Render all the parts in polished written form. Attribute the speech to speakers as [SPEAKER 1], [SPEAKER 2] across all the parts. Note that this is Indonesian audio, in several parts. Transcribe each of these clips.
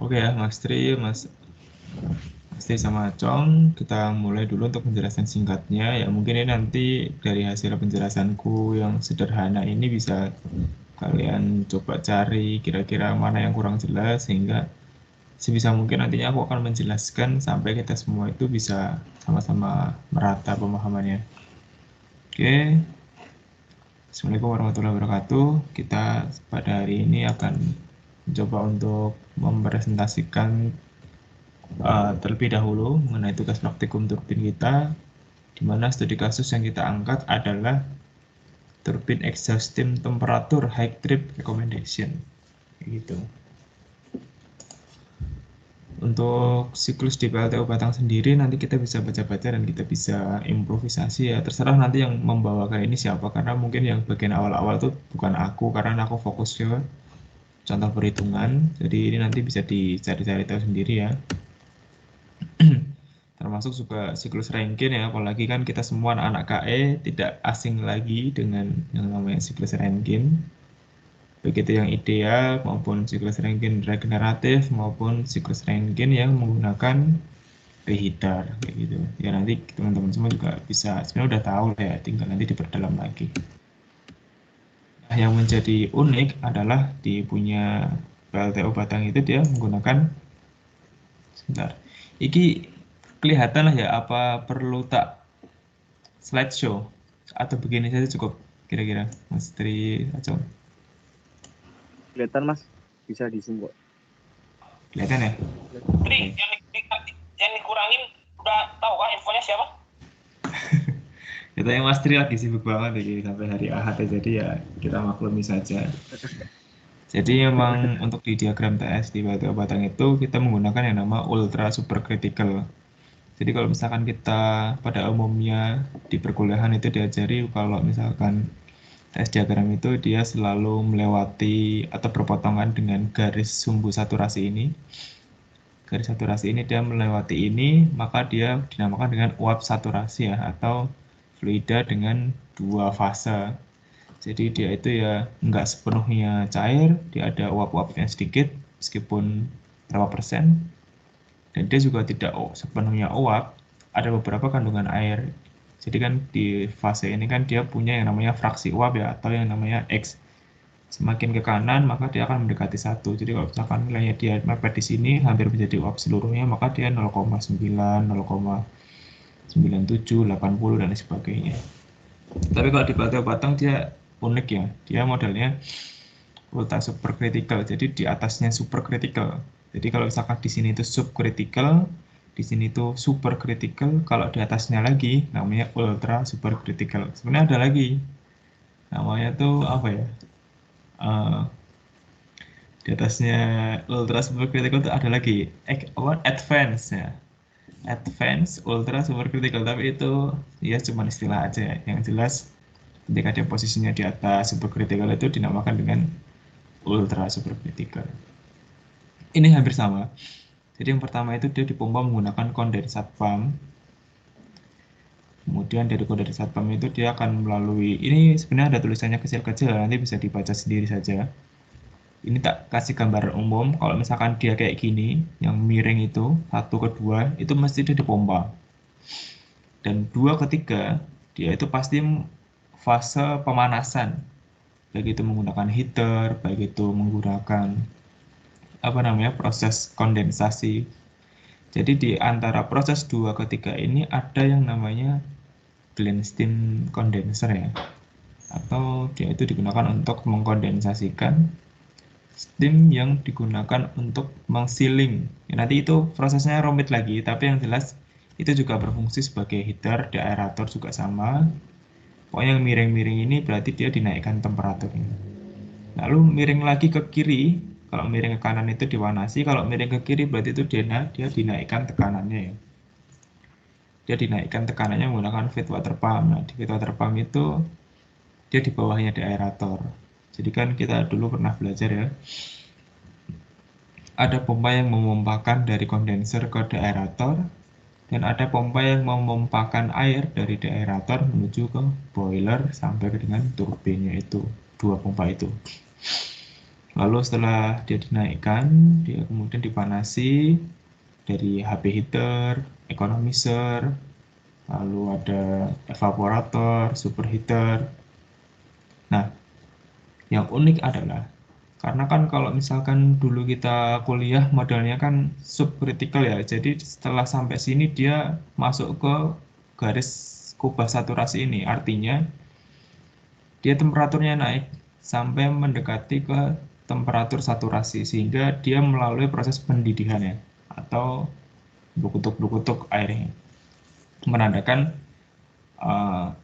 [SPEAKER 1] Oke ya, Mas Tri, Mas Tri sama Acong, kita mulai dulu untuk penjelasan singkatnya. Ya mungkin ini nanti dari hasil penjelasanku yang sederhana ini bisa kalian coba cari kira-kira mana yang kurang jelas sehingga sebisa mungkin nantinya aku akan menjelaskan sampai kita semua itu bisa sama-sama merata pemahamannya. Oke, Assalamualaikum warahmatullahi wabarakatuh. Kita pada hari ini akan mencoba untuk mempresentasikan terlebih dahulu mengenai tugas praktikum turbin kita, di mana studi kasus yang kita angkat adalah turbin exhaust steam temperature high trip recommendation. Gitu. Untuk siklus di PLTU Batang sendiri nanti kita bisa baca-baca dan kita bisa improvisasi ya. Terserah nanti yang membawakan ini siapa, karena mungkin yang bagian awal-awal tuh bukan aku, karena aku fokus ke contoh perhitungan. Jadi ini nanti bisa dicari-cari tahu sendiri ya. Termasuk juga siklus Rankine ya, apalagi kan kita semua anak-anak KE tidak asing lagi dengan yang namanya siklus Rankine. Begitu yang ideal maupun siklus Rankine regeneratif maupun siklus Rankine yang menggunakan reheater kayak gitu. Ya nanti teman-teman semua juga bisa sebenarnya udah tahu ya, tinggal nanti diperdalam lagi. Nah, yang menjadi unik adalah di punya PLTU Batang itu dia menggunakan sebentar. Iki kelihatan lah ya, apa perlu tak slideshow atau begini saja cukup kira-kira Mas Tri Acung?
[SPEAKER 2] Kelihatan Mas, bisa di-zoom kok.
[SPEAKER 1] Kelihatan ya?
[SPEAKER 3] Tri,
[SPEAKER 1] Oke.
[SPEAKER 3] yang dikurangin udah tahu kan infonya siapa?
[SPEAKER 1] Kita yang Mas Tri lagi sibuk banget ya sampai hari Ahad ya, jadi ya kita maklumi saja. Jadi memang untuk di diagram TS di batu batang itu kita menggunakan yang nama ultra supercritical. Jadi kalau misalkan kita pada umumnya di perkuliahan itu diajari kalau misalkan TS diagram itu dia selalu melewati atau berpotongan dengan garis sumbu saturasi ini. Garis saturasi ini dia melewati ini, maka dia dinamakan dengan uap saturasi ya, atau fluida dengan dua fase. Jadi dia itu ya nggak sepenuhnya cair, dia ada uap-uapnya sedikit, meskipun berapa persen, dan dia juga tidak sepenuhnya uap, ada beberapa kandungan air. Jadi kan di fase ini kan dia punya yang namanya fraksi uap ya, atau yang namanya X. Semakin ke kanan maka dia akan mendekati 1. Jadi kalau misalkan nilainya dia mepet di sini hampir menjadi uap seluruhnya, maka dia 0,9, 0,97, 80 dan lain sebagainya. Tapi kalau di Batu Batang dia unik ya. Dia modelnya ultra supercritical. Jadi di atasnya supercritical. Jadi kalau misalkan di sini itu subcritical, di sini itu supercritical, kalau di atasnya lagi namanya ultra supercritical. Sebenarnya ada lagi. Namanya tuh apa ya? Eh, di atasnya ultra supercritical itu ada lagi advance ya, advance ultra supercritical, tapi itu ya cuma istilah aja ya. Yang jelas ketika dia posisinya di atas supercritical itu dinamakan dengan ultra supercritical. Ini hampir sama. Jadi yang pertama itu dia dipompa menggunakan kondensat pump. Kemudian dari kondensat pump itu dia akan melalui, ini sebenarnya ada tulisannya kecil-kecil, nanti bisa dibaca sendiri saja. Ini tak kasih gambar umum, kalau misalkan dia kayak gini, yang miring itu, 1 ke 2, itu mesti dia dipompa. Dan 2 ke 3, dia itu pasti fase pemanasan. Baik itu menggunakan heater, baik itu menggunakan proses kondensasi. Jadi di antara proses 2 ke 3 ini ada yang namanya blend steam condenser ya. Atau dia itu digunakan untuk mengkondensasikan steam yang digunakan untuk mengsealing. Ya, nanti itu prosesnya rumit lagi, tapi yang jelas itu juga berfungsi sebagai heater, di aerator juga sama. Pokoknya yang miring-miring ini berarti dia dinaikkan temperaturnya. Lalu miring lagi ke kiri, kalau miring ke kanan itu dipanasi, kalau miring ke kiri berarti itu dia dinaikkan tekanannya ya. Dia dinaikkan tekanannya menggunakan feed water pump. Nah, di feed water pump itu dia di bawahnya di aerator. Jadi kan kita dulu pernah belajar ya, ada pompa yang memompakan dari kondenser ke deaerator, dan ada pompa yang memompakan air dari deaerator menuju ke boiler sampai dengan turbinnya itu. Dua pompa itu. Lalu setelah dia dinaikkan, dia kemudian dipanasi dari HB heater, economizer, lalu ada evaporator, superheater. Nah, yang unik adalah karena kan kalau misalkan dulu kita kuliah modelnya kan subcritical ya. Jadi setelah sampai sini dia masuk ke garis kubah saturasi ini. Artinya dia temperaturnya naik sampai mendekati ke temperatur saturasi sehingga dia melalui proses pendidihan ya atau berkutuk-berkutuk airnya menandakan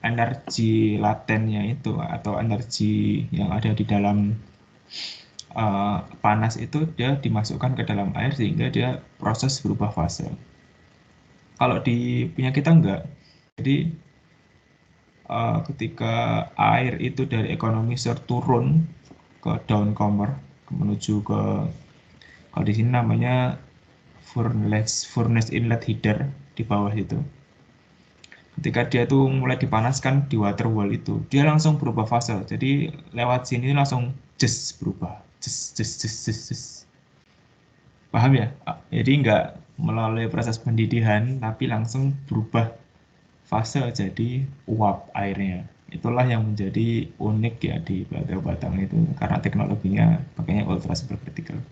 [SPEAKER 1] energi latennya itu atau energi yang ada di dalam panas itu dia dimasukkan ke dalam air sehingga dia proses berubah fase. Kalau di punya kita enggak. Jadi ketika air itu dari economizer turun ke downcomer menuju ke kalau di sini namanya furnace inlet heater di bawah itu. Ketika dia tuh mulai dipanaskan di water wall itu, dia langsung berubah fase. Jadi lewat sini langsung just berubah, just. Paham ya? Jadi nggak melalui proses pendidihan, tapi langsung berubah fase jadi uap airnya. Itulah yang menjadi unik ya di Batu Batang itu, karena teknologinya pakainya ultra supercritical.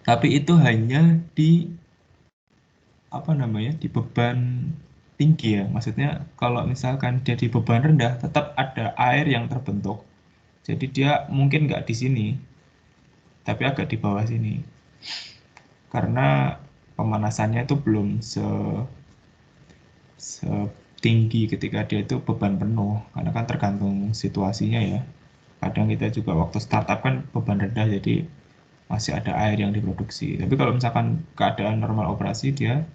[SPEAKER 1] Tapi itu hanya di apa namanya di beban tinggi ya. Maksudnya kalau misalkan dia di beban rendah, tetap ada air yang terbentuk. Jadi dia mungkin nggak di sini, tapi agak di bawah sini. Karena pemanasannya itu belum setinggi ketika dia itu beban penuh. Karena kan tergantung situasinya ya. Kadang kita juga waktu startup kan beban rendah, jadi masih ada air yang diproduksi. Tapi kalau misalkan keadaan normal operasi dia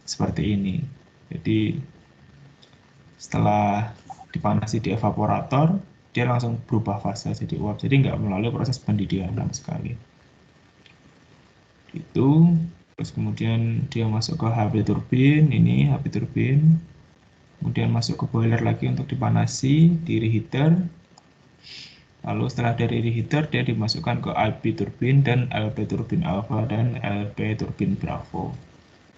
[SPEAKER 1] seperti ini. Jadi setelah dipanasi di evaporator, dia langsung berubah fase jadi uap. Jadi nggak melalui proses pendidihan sama sekali. Itu terus kemudian dia masuk ke HB turbin, ini HB turbin, kemudian masuk ke boiler lagi untuk dipanasi di reheater. Lalu setelah dari reheater dia dimasukkan ke LP turbin dan LP turbin alpha dan LP turbin bravo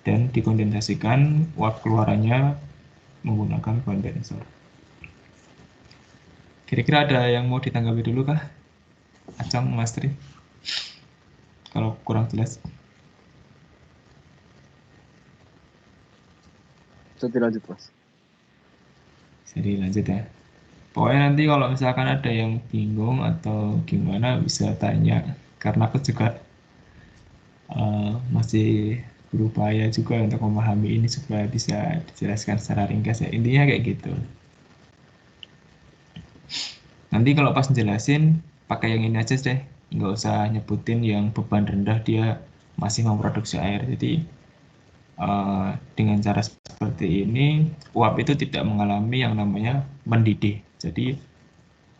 [SPEAKER 1] dan dikondensasikan uap keluarannya menggunakan kondensor. Kira-kira ada yang mau ditanggapi dulu kah? Acang, Mas Tri? Kalau kurang jelas.
[SPEAKER 2] Bisa dilanjut, Mas.
[SPEAKER 1] Jadi lanjut ya. Pokoknya nanti kalau misalkan ada yang bingung atau gimana bisa tanya. Karena aku juga masih berupaya juga untuk memahami ini supaya bisa dijelaskan secara ringkas ya. Intinya kayak gitu. Nanti kalau pas jelasin pakai yang ini aja deh. Nggak usah nyebutin yang beban rendah dia masih memproduksi air. Jadi dengan cara seperti ini uap itu tidak mengalami yang namanya mendidih. Jadi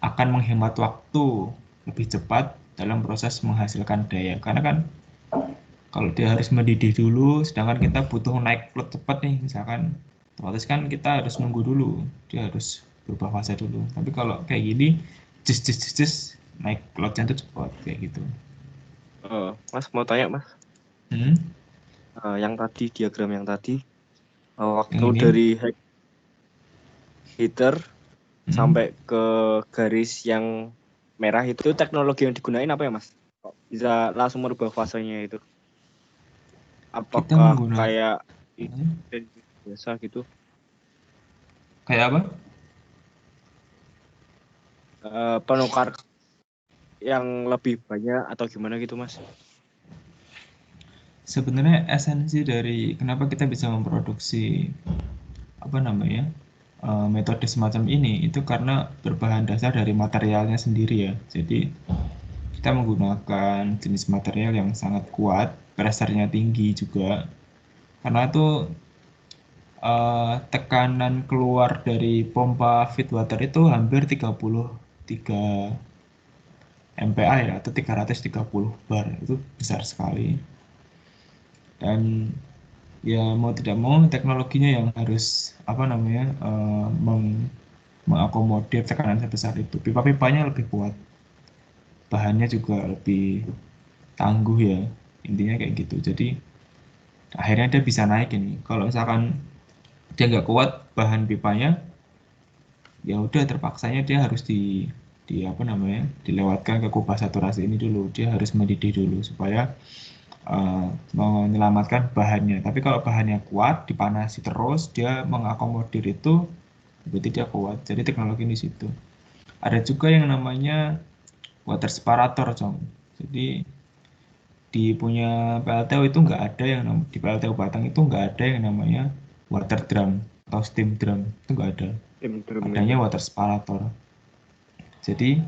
[SPEAKER 1] akan menghemat waktu lebih cepat dalam proses menghasilkan daya. Karena kan kalau dia harus mendidih dulu, sedangkan kita butuh naik float cepat nih, misalkan, otomatis kan kita harus nunggu dulu, dia harus berubah fase dulu. Tapi kalau kayak gini, naik floatnya itu cepat kayak gitu.
[SPEAKER 2] Mas mau tanya, Mas. Yang tadi diagram yang tadi, waktu
[SPEAKER 1] Yang ini?
[SPEAKER 2] dari heater sampai ke garis yang merah itu teknologi yang digunain apa ya, Mas? Kok bisa langsung merubah fasenya itu?
[SPEAKER 1] Kita
[SPEAKER 2] Apakah
[SPEAKER 1] menggunakan
[SPEAKER 2] kayak biasa gitu?
[SPEAKER 1] kayak apa?
[SPEAKER 2] Penukar yang lebih banyak atau gimana gitu, Mas?
[SPEAKER 1] Sebenarnya esensi dari kenapa kita bisa memproduksi apa namanya metode semacam ini itu karena berbahan dasar dari materialnya sendiri ya. Jadi kita menggunakan jenis material yang sangat kuat, pressure-nya tinggi juga. Karena itu tekanan keluar dari pompa feed water itu hampir 33 MPa ya atau 330 bar. Itu besar sekali. Dan ya mau tidak mau teknologinya yang harus apa namanya mengakomodir tekanan sebesar itu. Pipa-pipanya lebih kuat. bahannya juga lebih tangguh ya, intinya kayak gitu. Jadi akhirnya dia bisa naik ini. Kalau misalkan dia nggak kuat bahan pipanya, ya udah terpaksanya dia harus di apa namanya, dilewatkan ke kubah saturasi ini dulu. Dia harus mendidih dulu supaya menyelamatkan bahannya. Tapi kalau bahannya kuat, dipanasi terus, dia mengakomodir itu, berarti dia kuat. Jadi teknologi di situ. Ada juga yang namanya water separator, Cong. Jadi di punya PLTU itu nggak ada yang di PLTU Batang itu nggak ada yang namanya water drum atau steam drum, itu nggak ada.
[SPEAKER 2] Tim drum itu.
[SPEAKER 1] Adanya water separator. Jadi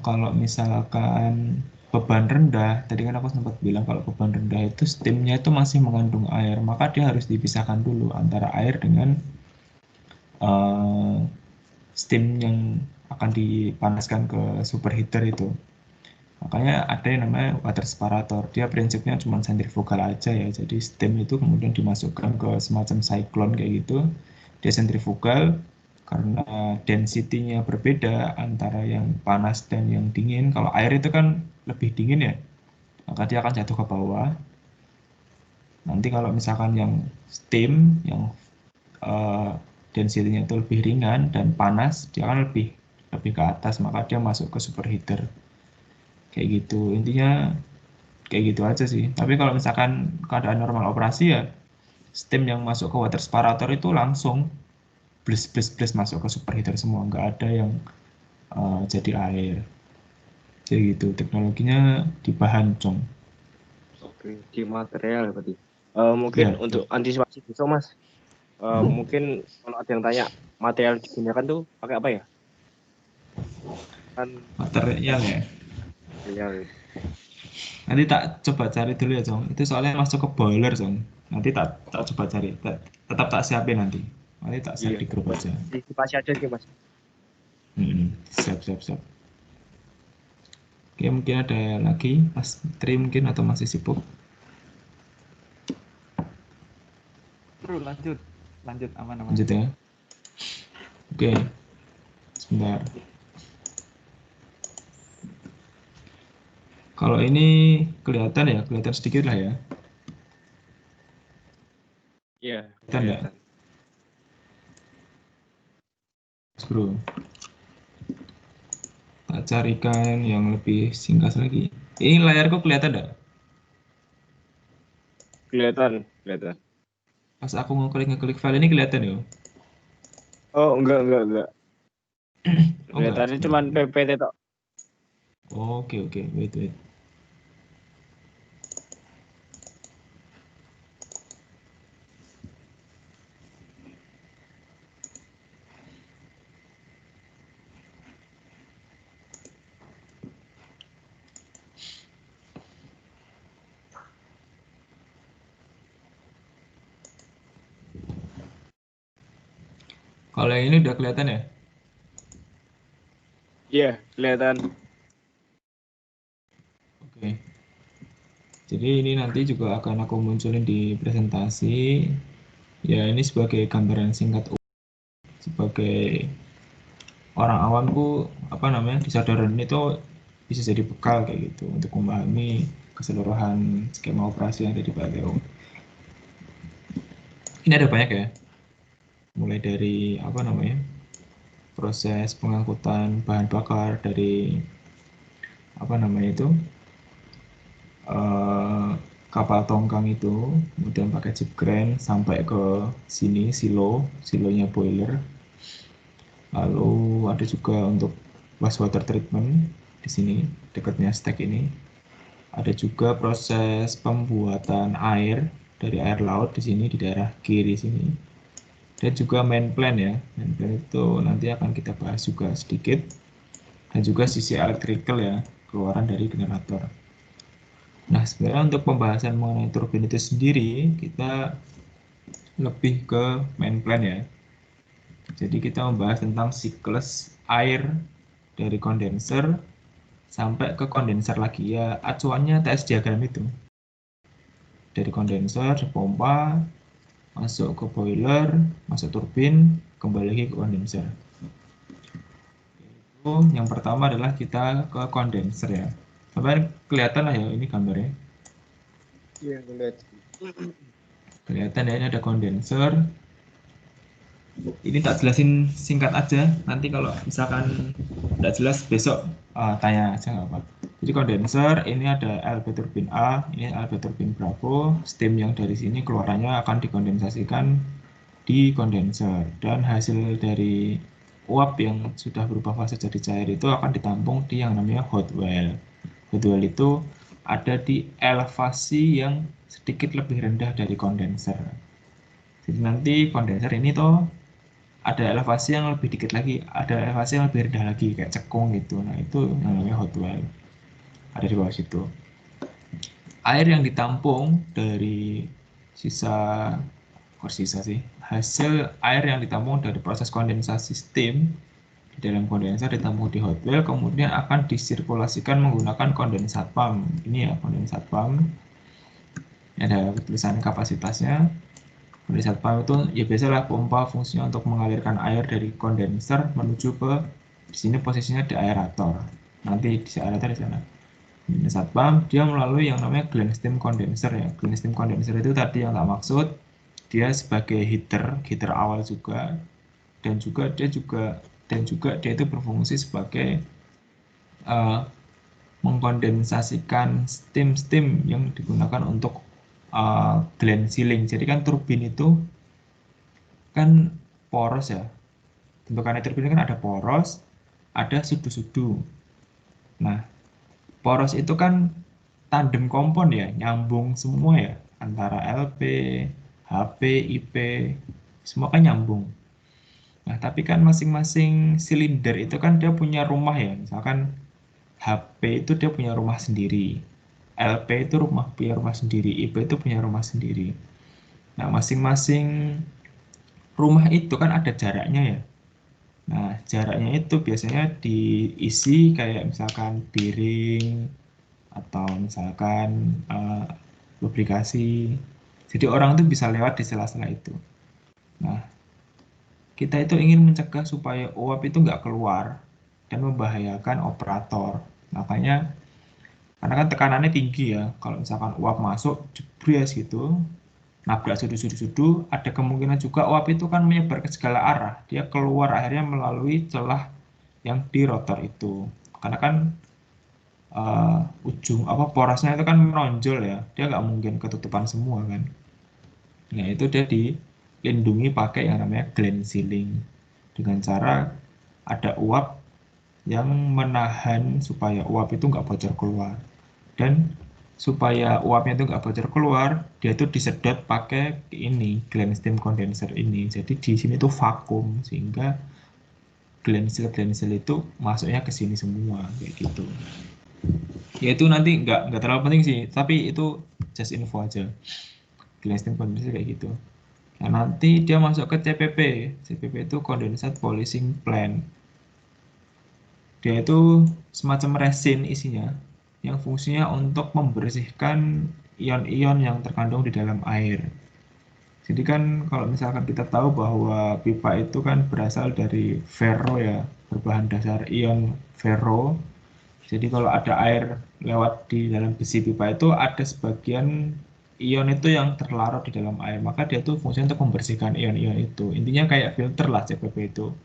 [SPEAKER 1] kalau misalkan beban rendah, tadi kan aku sempat bilang kalau beban rendah itu steamnya itu masih mengandung air, maka dia harus dipisahkan dulu antara air dengan uh, steam yang akan dipanaskan ke superheater itu. Makanya ada yang namanya water separator. Dia prinsipnya cuma sentrifugal aja ya. Jadi steam itu kemudian dimasukkan ke semacam cyclone kayak gitu. Dia sentrifugal karena density-nya berbeda antara yang panas dan yang dingin. Kalau air itu kan lebih dingin ya, maka dia akan jatuh ke bawah. Nanti kalau misalkan yang steam, yang density-nya itu lebih ringan dan panas, dia akan lebih ke atas, maka dia masuk ke superheater. Kayak gitu. Intinya kayak gitu aja sih. Tapi kalau misalkan keadaan normal operasi ya, steam yang masuk ke water separator itu langsung bles masuk ke superheater semua, nggak ada yang jadi air. Jadi gitu, teknologinya di bahan, Cong.
[SPEAKER 2] Oke, di material berarti.
[SPEAKER 1] Ya,
[SPEAKER 2] Mungkin
[SPEAKER 1] betul.
[SPEAKER 2] untuk antisipasi besok Mas, mungkin kalau ada yang tanya material digunakan tuh pakai apa ya? Kan
[SPEAKER 1] Material ya.
[SPEAKER 2] material.
[SPEAKER 1] Nanti tak coba cari dulu ya, Cong. Itu soalnya masuk ke boiler, Cong. Nanti tak coba cari. Tetap tak siapin nanti. Nanti tak share
[SPEAKER 2] Iya,
[SPEAKER 1] di grup
[SPEAKER 2] buat
[SPEAKER 1] aja.
[SPEAKER 2] antisipasi aja sih Mas.
[SPEAKER 1] Siap. Oke, mungkin ada lagi, Mas Tri mungkin atau masih sibuk?
[SPEAKER 4] Bro, lanjut aman.
[SPEAKER 1] Lanjut ya. Oke, sebentar. Kalau ini kelihatan sedikit lah ya.
[SPEAKER 2] Iya,
[SPEAKER 1] Kelihatan nggak,
[SPEAKER 2] kelihatan.
[SPEAKER 1] Mas Bro? Tak carikan yang lebih singkat lagi. Ini layarku kelihatan nggak?
[SPEAKER 2] Kelihatan.
[SPEAKER 1] Pas aku ngeklik file ini kelihatan ya?
[SPEAKER 2] Oh, enggak.
[SPEAKER 1] Oh enggak,
[SPEAKER 2] Kelihatannya
[SPEAKER 1] sebentar.
[SPEAKER 2] cuma PPT tok.
[SPEAKER 1] Oke, wait. Kalau yang ini udah kelihatan ya?
[SPEAKER 2] Iya, kelihatan.
[SPEAKER 1] Oke. Jadi ini nanti juga akan aku munculin di presentasi. Ya, ini sebagai gambaran singkat sebagai orang awamku apa namanya disadaran itu bisa jadi bekal kayak gitu untuk memahami keseluruhan skema operasi yang ada di PLTU. Ini ada banyak ya, mulai dari apa namanya proses pengangkutan bahan bakar dari apa namanya itu eh, kapal tongkang itu, kemudian pakai jeep crane sampai ke sini silonya boiler. Lalu ada juga untuk wastewater treatment di sini dekatnya stack ini. Ada juga proses pembuatan air dari air laut di sini di daerah kiri sini. Dan juga main plan ya. Main plan itu nanti akan kita bahas juga sedikit. Dan juga sisi electrical ya, keluaran dari generator. Nah, sebenarnya untuk pembahasan mengenai turbin itu sendiri, kita lebih ke main plan ya. Jadi kita membahas tentang siklus air dari kondenser sampai ke kondenser lagi ya, acuannya TS diagram itu. Dari kondenser, pompa, masuk ke boiler, masuk turbin, kembali lagi ke kondenser. yang pertama adalah kita ke kondenser ya. Sampai kelihatan lah ya ini gambarnya.
[SPEAKER 2] Iya, ngeliat.
[SPEAKER 1] Kelihatan ya ini ada kondenser. Ini tak jelasin singkat aja. Nanti kalau misalkan tidak jelas besok tanya aja nggak apa. Jadi kondenser ini ada LP turbin A, ini LP turbin Bravo. Steam yang dari sini keluarannya akan dikondensasikan di kondenser dan hasil dari uap yang sudah berubah fase jadi cair itu akan ditampung di yang namanya hot well. Hot well itu ada di elevasi yang sedikit lebih rendah dari kondenser. Jadi nanti kondenser ini tuh ada elevasi yang lebih dikit lagi, ada elevasi yang lebih rendah lagi kayak cekung gitu. Nah itu namanya hot well. Ada di bawah situ. Air yang ditampung dari sisa sisa sih hasil air yang ditampung dari proses kondensasi steam di dalam kondenser ditampung di hot well kemudian akan disirkulasikan menggunakan kondensat pump. Ini ya kondensat pump. Ini ada tulisan kapasitasnya. Kondensat pump itu ya biasalah pompa fungsinya untuk mengalirkan air dari kondenser menuju ke di sini posisinya di aerator. Nanti di aerator di sana. Kondensat pump dia melalui yang namanya Glen steam condenser ya. Glen steam condenser itu tadi yang tak maksud dia sebagai heater awal juga dan juga dia itu berfungsi sebagai mengkondensasikan steam yang digunakan untuk gland sealing. Jadi kan turbin itu kan poros ya. Bentukannya turbin kan ada poros, ada sudu-sudu. Nah, poros itu kan tandem kompon ya, nyambung semua ya antara LP, HP, IP, semua kan nyambung. Nah, tapi kan masing-masing silinder itu kan dia punya rumah ya. Misalkan HP itu dia punya rumah sendiri. LP itu punya rumah sendiri, IP itu punya rumah sendiri. Nah, masing-masing rumah itu kan ada jaraknya ya. Nah, jaraknya itu biasanya diisi kayak misalkan piring atau misalkan lubrikasi. Jadi orang tuh bisa lewat di sela-sela itu. Nah, kita itu ingin mencegah supaya uap itu nggak keluar dan membahayakan operator. Makanya, karena kan tekanannya tinggi ya, kalau misalkan uap masuk, jebres gitu, nabrak sudu-sudu, ada kemungkinan juga uap itu kan menyebar ke segala arah. Dia keluar akhirnya melalui celah yang di rotor itu. Karena kan ujung apa porosnya itu kan menonjol ya, dia nggak mungkin ketutupan semua kan. Nah itu dia dilindungi pakai yang namanya gland sealing dengan cara ada uap yang menahan supaya uap itu nggak bocor keluar dan supaya uapnya itu nggak bocor keluar dia tuh disedot pakai ini gland steam condenser ini. Jadi di sini tuh vakum sehingga gland seal itu masuknya ke sini semua kayak gitu. Ya itu nanti nggak terlalu penting sih, tapi itu just info aja. Gland steam condenser kayak gitu. Nah, nanti dia masuk ke CPP. CPP itu condensate polishing plant. Dia itu semacam resin isinya yang fungsinya untuk membersihkan ion-ion yang terkandung di dalam air. Jadi kan kalau misalkan kita tahu bahwa pipa itu kan berasal dari ferro ya, berbahan dasar ion ferro. Jadi kalau ada air lewat di dalam besi pipa itu ada sebagian ion itu yang terlarut di dalam air. Maka dia tuh fungsinya untuk membersihkan ion-ion itu. Intinya kayak filter lah CPP itu.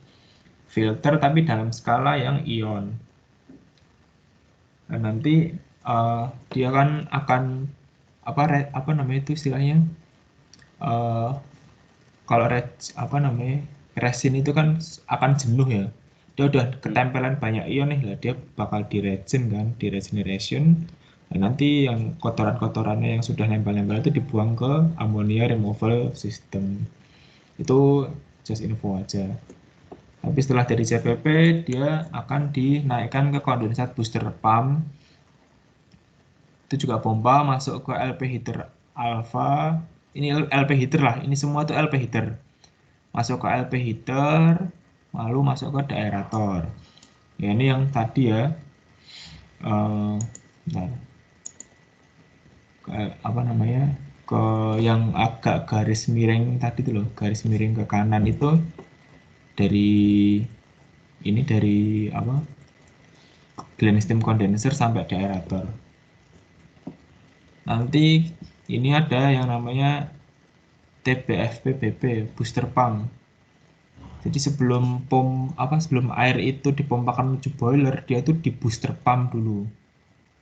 [SPEAKER 1] Filter tapi dalam skala yang ion. Dan nanti dia kan akan apa namanya itu istilahnya eh, kalau apa namanya resin itu kan akan jenuh ya. Dia udah ketempelan banyak ion nih lah, dia bakal diregen kan, diregeneration. Dan nanti yang kotoran-kotorannya yang sudah nempel-nempel itu dibuang ke ammonia removal system. Itu just info aja. Tapi setelah dari CPP, dia akan dinaikkan ke kondensat booster pump. Itu juga pompa masuk ke LP heater alpha. Ini LP heater lah, ini semua itu LP heater. Masuk ke LP heater, lalu masuk ke aerator. Ya ini yang tadi ya. Bentar. Apa namanya? Ke yang agak garis miring tadi tuh loh, garis miring ke kanan itu dari Ini dari apa? Clean steam condenser sampai di aerator. Nanti ini ada yang namanya TBFPBB, booster pump. Jadi sebelum air itu dipompakan menuju boiler, dia itu di booster pump dulu.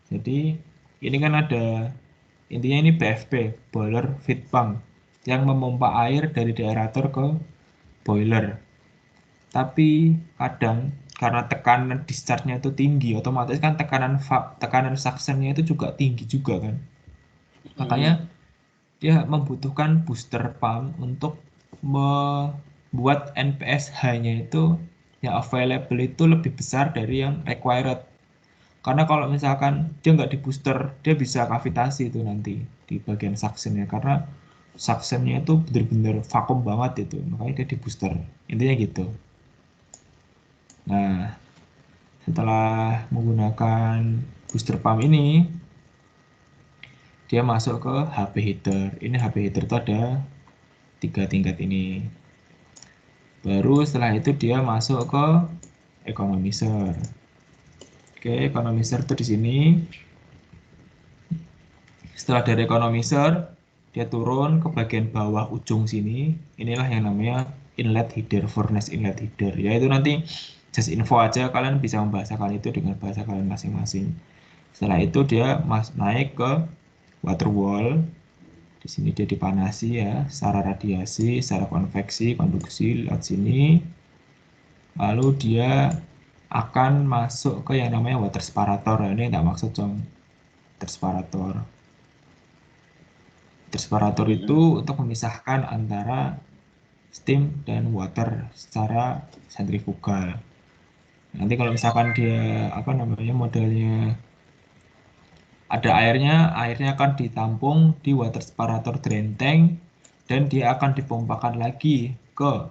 [SPEAKER 1] Jadi ini kan ada intinya ini BFP, boiler feed pump, yang memompa air dari aerator ke boiler. Tapi kadang karena tekanan discharge-nya itu tinggi, otomatis kan tekanan suction-nya itu juga tinggi juga kan. Makanya dia membutuhkan booster pump untuk membuat NPSH-nya itu yang available itu lebih besar dari yang required. Karena kalau misalkan dia nggak di booster, dia bisa kavitasi itu nanti di bagian suction-nya. Karena suction-nya itu benar-benar vakum banget itu, makanya dia di booster. Intinya gitu. Nah, setelah menggunakan booster pump ini, dia masuk ke HP heater. Ini HP heater itu ada 3 tingkat ini. Baru setelah itu dia masuk ke economizer. Oke, economizer itu di sini. Setelah dari economizer, dia turun ke bagian bawah ujung sini. Inilah yang namanya inlet header, furnace inlet header. Ya itu nanti just info aja, kalian bisa membahasakan itu dengan bahasa kalian masing-masing. Setelah itu dia naik ke water wall. Di sini dia dipanasi ya, secara radiasi, secara konveksi, konduksi lewat sini. Lalu dia akan masuk ke yang namanya water separator. Ini tidak maksud cong, water separator. Water separator itu untuk memisahkan antara steam dan water secara sentrifugal. Nanti kalau misalkan dia apa namanya modelnya ada airnya akan ditampung di water separator drain tank dan dia akan dipompakan lagi ke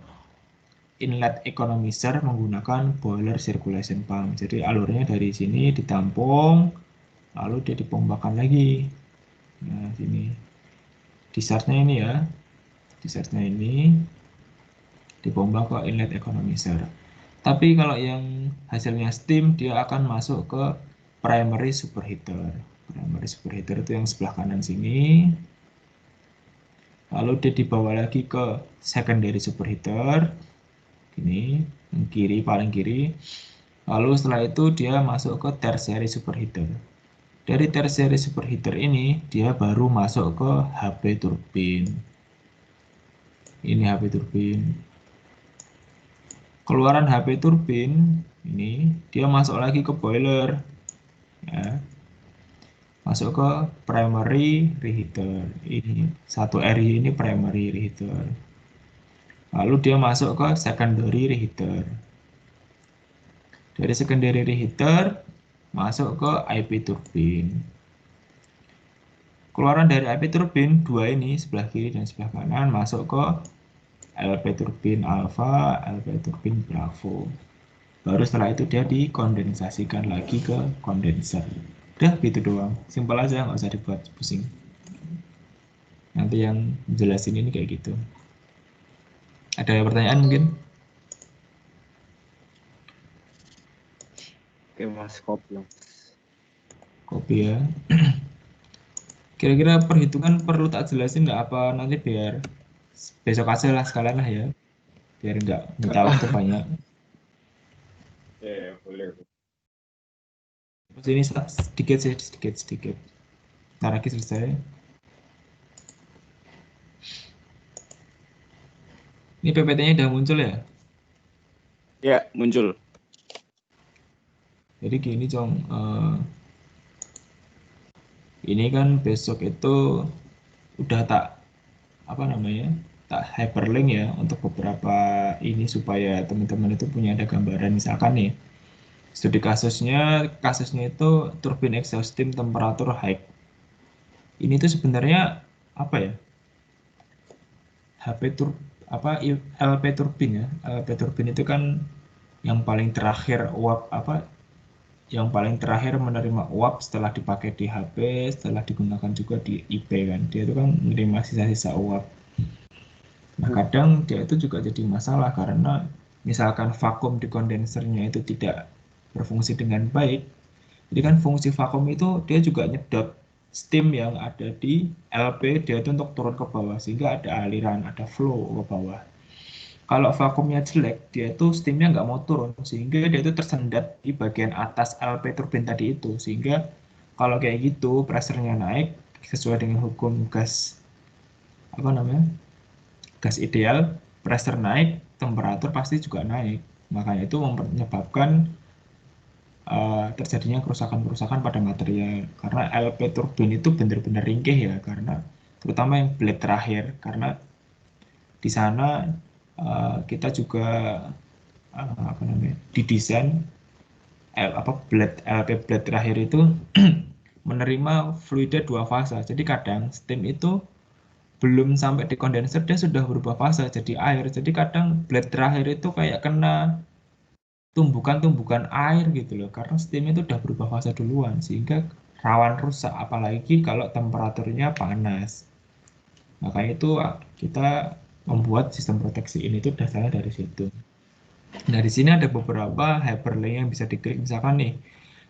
[SPEAKER 1] inlet economizer menggunakan boiler circulation pump. Jadi alurnya dari sini ditampung, lalu dia dipompakan lagi. Nah, sini. Discharge-nya ini ya. Discharge-nya ini dipompa ke inlet economizer. Tapi kalau yang hasilnya steam, dia akan masuk ke primary superheater. Primary superheater itu yang sebelah kanan sini. Lalu dia dibawa lagi ke secondary superheater. Ini yang kiri, paling kiri. Lalu setelah itu dia masuk ke tertiary superheater. Dari tertiary superheater ini dia baru masuk ke HP turbin. Ini HP turbin. Keluaran HP turbin ini dia masuk lagi ke boiler. Ya. Masuk ke primary reheater. Ini satu RI ini primary reheater. Lalu dia masuk ke secondary reheater. Dari secondary reheater masuk ke IP turbin. Keluaran dari IP turbin dua ini sebelah kiri dan sebelah kanan masuk ke LP turbin alpha, LP turbin bravo. Baru setelah itu dia dikondensasikan lagi ke kondenser. Udah gitu doang, simpel aja, nggak usah dibuat pusing. Nanti yang jelasin ini kayak gitu. Ada pertanyaan mungkin?
[SPEAKER 2] Oke mas, kopi.
[SPEAKER 1] Kopi ya. Kira-kira perhitungan perlu tak jelasin nggak apa nanti biar besok aja lah sekalian lah ya. Biar nggak minta waktu banyak.
[SPEAKER 2] Ya, boleh.
[SPEAKER 1] Terus ini sedikit sih, sedikit. Ntar lagi selesai. Ini PPT-nya udah muncul ya?
[SPEAKER 2] Ya, muncul.
[SPEAKER 1] Jadi gini Cong, ini kan besok itu udah tak hyperlink ya untuk beberapa ini supaya teman-teman itu punya ada gambaran. Misalkan nih studi kasusnya itu turbin exhaust steam temperatur high. Ini tuh sebenarnya apa ya? LP turbin ya. LP turbin itu kan yang paling terakhir yang paling terakhir menerima uap setelah dipakai di HP, setelah digunakan juga di IP kan. Dia itu kan menerima sisa-sisa uap. Nah, kadang dia itu juga jadi masalah karena misalkan vakum di kondensernya itu tidak berfungsi dengan baik, jadi kan fungsi vakum itu dia juga nyedot steam yang ada di LP dia itu untuk turun ke bawah sehingga ada aliran, ada flow ke bawah. Kalau vakumnya jelek, dia itu steamnya nggak mau turun sehingga dia itu tersendat di bagian atas LP turbin tadi itu sehingga kalau kayak gitu pressure-nya naik sesuai dengan hukum gas apa namanya gas ideal, pressure naik, temperatur pasti juga naik. Makanya itu menyebabkan terjadinya kerusakan-kerusakan pada material karena LP turbin itu benar-benar ringkih ya karena terutama yang blade terakhir karena di sana kita juga apa namanya didesain LP blade terakhir itu menerima fluida dua fase. Jadi kadang steam itu belum sampai di kondenser dia sudah berubah fase jadi air. Jadi kadang blade terakhir itu kayak kena tumbukan-tumbukan air gitu loh karena steam itu udah berubah fase duluan sehingga rawan rusak apalagi kalau temperaturnya panas. Makanya itu kita membuat sistem proteksi ini tuh dasarnya dari situ. Nah, di sini ada beberapa hyperlink yang bisa diklik. Misalkan nih,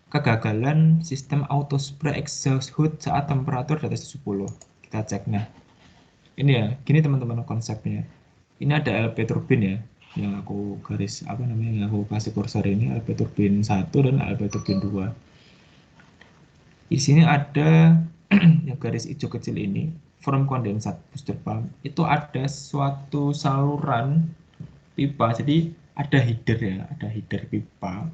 [SPEAKER 1] kegagalan sistem auto spray exhaust hood saat temperatur di atas 70. Kita cek. Nah, ini ya, gini teman-teman konsepnya. Ini ada LP turbin ya, yang aku garis apa namanya, yang aku kasih kursor ini LP turbin 1 dan LP turbin 2. Di sini ada yang garis hijau kecil ini, form kondensat booster pump. Itu ada suatu saluran pipa. Jadi ada header ya, ada header pipa.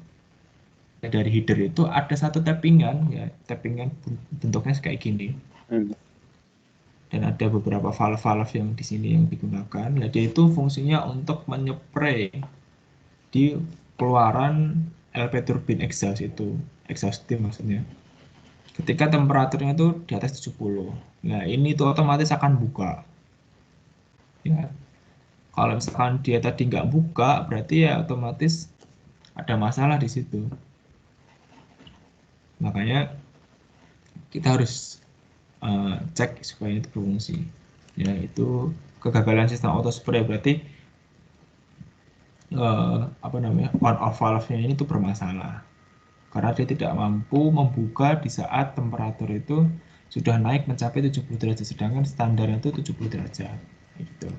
[SPEAKER 1] Dari header itu ada satu tappingan ya, tappingan bentuknya kayak gini. Dan ada beberapa valve-valve yang di sini yang digunakan. Nah, dia itu fungsinya untuk menyepray di keluaran LP turbin exhaust itu, exhaust steam maksudnya. Ketika temperaturnya itu di atas 70. Nah, ini tuh otomatis akan buka. Ya. Kalau misalkan dia tadi nggak buka, berarti ya otomatis ada masalah di situ. Makanya kita harus cek supaya itu berfungsi. Ya, itu kegagalan sistem auto spray berarti apa namanya on off valve-nya ini tuh bermasalah. Karena dia tidak mampu membuka di saat temperatur itu sudah naik mencapai 70 derajat, sedangkan standarnya itu 70 derajat. Gitu.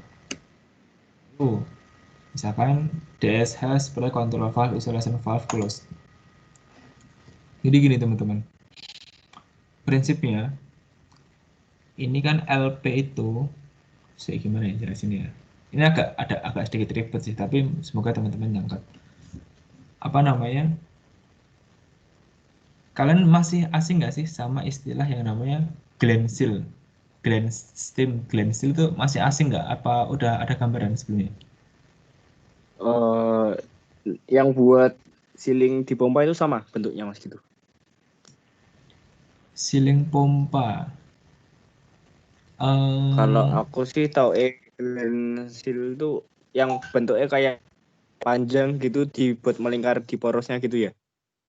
[SPEAKER 1] Misalkan DSH spray control valve isolation valve closed. Jadi gini teman-teman, prinsipnya ini kan LP itu, saya gimana ya jelasin ya. Ini agak sedikit ribet sih, tapi semoga teman-teman nyangkat. Apa namanya? Kalian masih asing nggak sih sama istilah yang namanya Glen Seal? Glen Steam, Glen Seal itu masih asing nggak? Apa udah ada gambaran sebelumnya?
[SPEAKER 2] Yang buat sealing di pompa itu sama bentuknya mas gitu.
[SPEAKER 1] Sealing pompa.
[SPEAKER 2] Kalau aku sih tahu Glen Seal itu yang bentuknya kayak panjang gitu dibuat melingkar di porosnya gitu ya.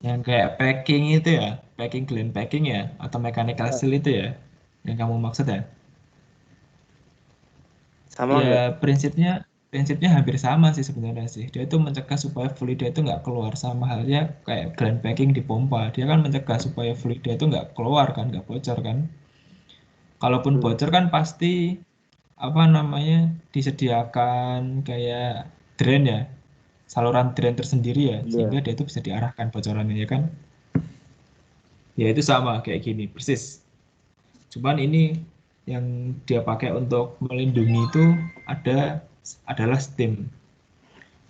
[SPEAKER 1] Yang kayak packing itu ya, packing Glen packing ya, atau mechanical seal itu ya, yang kamu maksud ya?
[SPEAKER 2] Sama
[SPEAKER 1] Ya
[SPEAKER 2] enggak?
[SPEAKER 1] prinsipnya hampir sama sih sebenarnya sih. Dia itu mencegah supaya fluida itu nggak keluar sama halnya kayak Glen packing di pompa. Dia kan mencegah supaya fluida itu nggak keluar kan, nggak bocor kan. Kalaupun bocor kan pasti apa namanya disediakan kayak drain ya, saluran drain tersendiri ya, sehingga dia itu bisa diarahkan bocorannya ya kan. Ya itu sama kayak gini persis. Cuman ini yang dia pakai untuk melindungi itu adalah steam.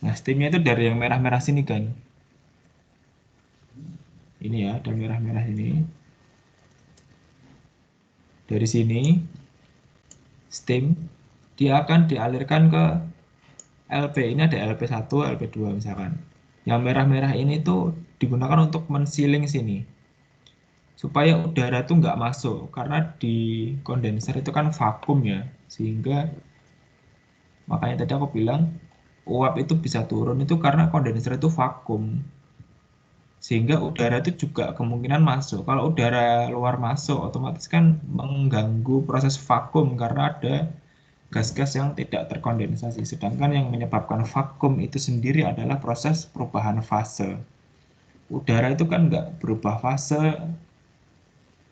[SPEAKER 1] Nah, steamnya itu dari yang merah-merah sini kan. Ini ya, ada merah-merah ini. Dari sini, steam, dia akan dialirkan ke LP. Ini ada LP1, LP2 misalkan. Yang merah-merah ini tuh digunakan untuk mensealing sini. Supaya udara tuh nggak masuk. Karena di kondenser itu kan vakum ya. Sehingga makanya tadi aku bilang uap itu bisa turun itu karena kondenser itu vakum. Sehingga udara itu juga kemungkinan masuk. Kalau udara luar masuk otomatis kan mengganggu proses vakum karena ada gas-gas yang tidak terkondensasi. Sedangkan yang menyebabkan vakum itu sendiri adalah proses perubahan fase. Udara itu kan nggak berubah fase,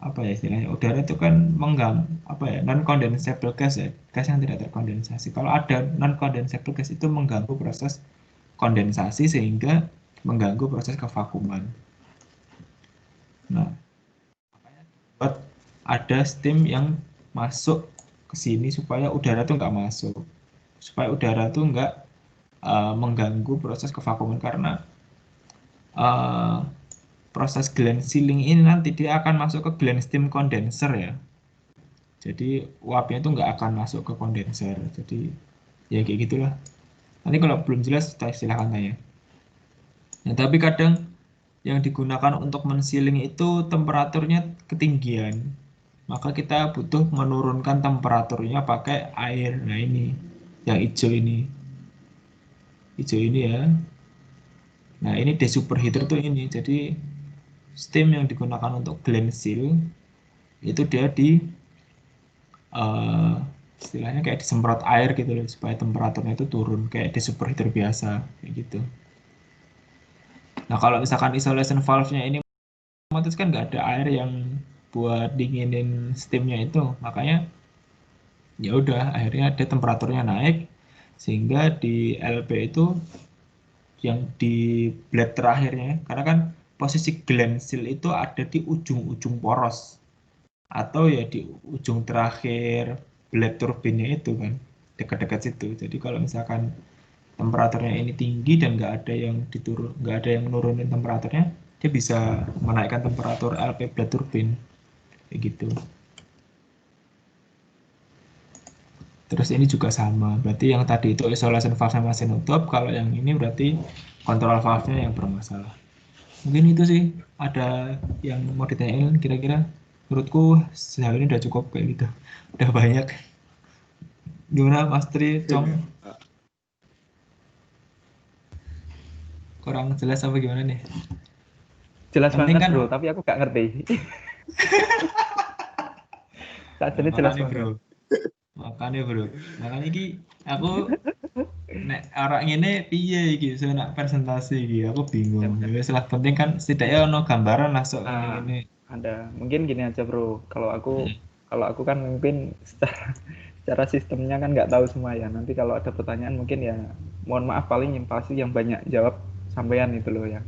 [SPEAKER 1] apa ya istilahnya? Udara itu kan non condensable gas ya, gas yang tidak terkondensasi. Kalau ada non condensable gas itu mengganggu proses kondensasi sehingga mengganggu proses kevakuman. Nah, buat ada steam yang masuk ke sini supaya udara tuh nggak masuk, supaya udara tuh nggak mengganggu proses kevakuman karena proses gland sealing ini nanti dia akan masuk ke gland steam condenser ya. Jadi uapnya itu nggak akan masuk ke kondenser. Jadi ya kayak gitulah. Nanti kalau belum jelas silahkan tanya. Nah, tapi kadang yang digunakan untuk mensealing itu temperaturnya ketinggian. Maka kita butuh menurunkan temperaturnya pakai air. Nah ini, yang hijau ini. Hijau ini ya. Nah ini desuperheater tuh ini. Jadi steam yang digunakan untuk gland seal itu dia istilahnya kayak disemprot air gitu loh supaya temperaturnya itu turun kayak di superheater biasa kayak gitu. Nah kalau misalkan isolation valve-nya ini otomatis kan nggak ada air yang buat dinginin steamnya itu, makanya ya udah akhirnya ada temperaturnya naik sehingga di LP itu yang di blade terakhirnya karena kan posisi gland seal itu ada di ujung-ujung poros atau ya di ujung terakhir blade turbinnya itu kan dekat-dekat situ. Jadi kalau misalkan temperaturnya ini tinggi dan nggak ada yang nurunin temperaturnya, dia bisa menaikkan temperatur LP blade turbin kayak gitu. Terus ini juga sama, berarti yang tadi itu isolation valve masih nutup, kalau yang ini berarti kontrol valve-nya yang bermasalah. Mungkin itu sih, ada yang mau ditanyain kira-kira? Menurutku sejauh ini udah cukup kayak gitu, udah banyak. Gimana Mas Tri, Cong? Kurang jelas apa gimana nih?
[SPEAKER 4] Jelas
[SPEAKER 1] Penting
[SPEAKER 4] banget
[SPEAKER 1] kan?
[SPEAKER 4] bro, tapi aku gak ngerti. Tak jelas jelas
[SPEAKER 1] Makanya
[SPEAKER 4] banget.
[SPEAKER 1] bro, makanya iki aku nek orang ini piye iki so nak presentasi iki aku bingung. Ya salah penting kan setidaknya ono gambaran masuk ini.
[SPEAKER 4] Ada, mungkin gini aja bro, kalau aku kan mungkin secara sistemnya kan nggak tahu semua ya. Nanti kalau ada pertanyaan mungkin ya mohon maaf paling yang pasti yang banyak jawab sampean itu loh ya.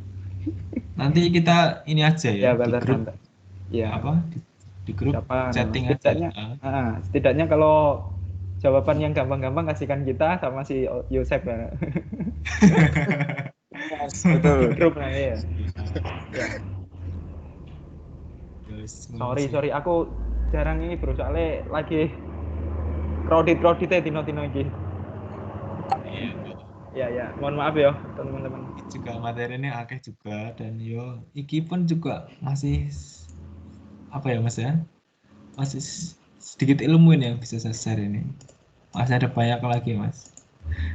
[SPEAKER 1] Nanti kita ini aja ya, di grup
[SPEAKER 4] Bantar. Ya,
[SPEAKER 1] apa di grup
[SPEAKER 4] siapa
[SPEAKER 1] chatting
[SPEAKER 4] setidaknya,
[SPEAKER 1] aja.
[SPEAKER 4] setidaknya kalau jawaban yang gampang-gampang kasihkan kita sama si Yosep ya.
[SPEAKER 2] Betul.
[SPEAKER 4] Grup nanti ya. Ya. Sorry, aku jarang ini bro, soalnya lagi crowded ya tino-tino iki. Ya, mohon maaf ya teman-teman.
[SPEAKER 1] Juga materinya akeh juga dan yo iki pun juga masih apa ya Mas ya? Masih sedikit ilmu ini yang bisa saya share ini. Masih ada banyak lagi Mas.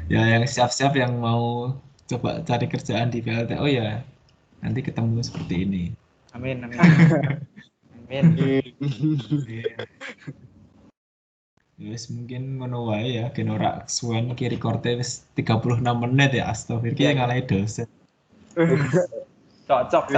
[SPEAKER 1] Ya yang siap-siap yang mau coba cari kerjaan di PLTO ya nanti ketemu seperti ini.
[SPEAKER 4] Amin.
[SPEAKER 1] Yes, mungkin ngono wae ya, gen ora suwen iki recorde wis 36 menit ya, astagfirullah
[SPEAKER 4] Iya,
[SPEAKER 1] iki ngalahi dosen.
[SPEAKER 4] Cocok